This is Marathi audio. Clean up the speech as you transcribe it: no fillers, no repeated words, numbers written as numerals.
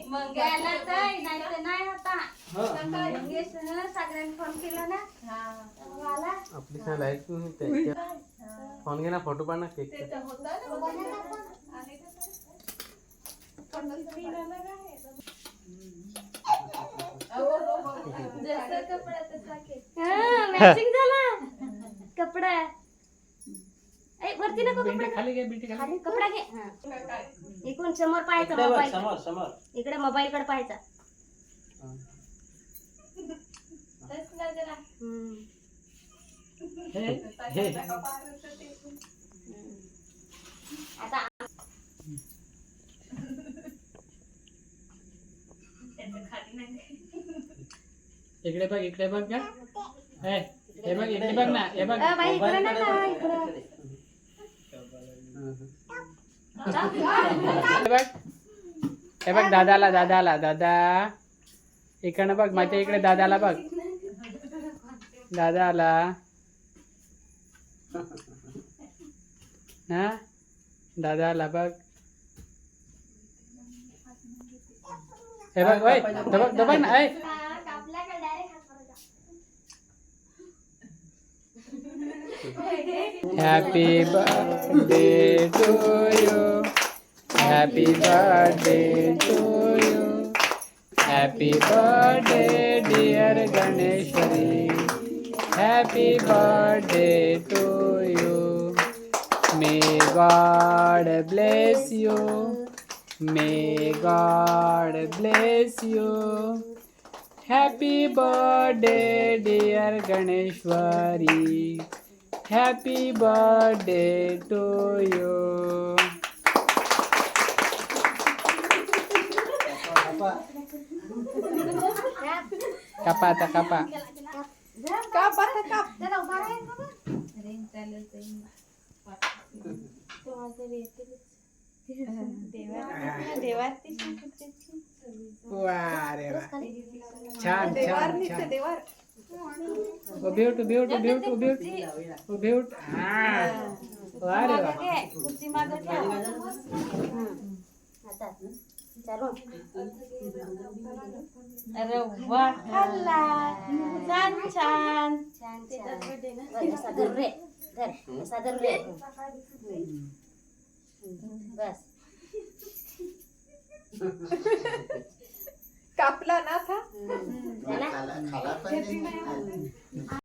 मंग्याला तर नाही होता मंगेश सगळ्यांनी फोन केला ना आपली काय लाईट फोन घे ना फोटो पाड ना केक मॅचिंग झाला कपडा वरती नको कपडा खाली घे बिल्टी खाली कपडा घे इकडून समोर पाहायचा मोबाईल समोर इकडे मोबाईल कडे पाहायचा आता इकडे बघ का हे बघ इकडे बघ ना हे बघ बाई इकडे ना इकडे हे बघ दादाला दादा इकडनं बघ माझ्या इकडे दादाला बघ दादाला हा दादाला बघ हे बघ ओय दबक ना ऐ Happy birthday to you. Happy birthday to you. Happy birthday dear Ganeshwari. Happy birthday to you. May God bless you. May God bless you. Happy birthday dear Ganeshwari. Happy birthday to you. Kapa ta kapa. Wah, छान उभे उठ हा अरे वा कुर्सी मागे ठेव आता चलो अरे वा हल्ला छान सादर रे बस कापला ना था खाला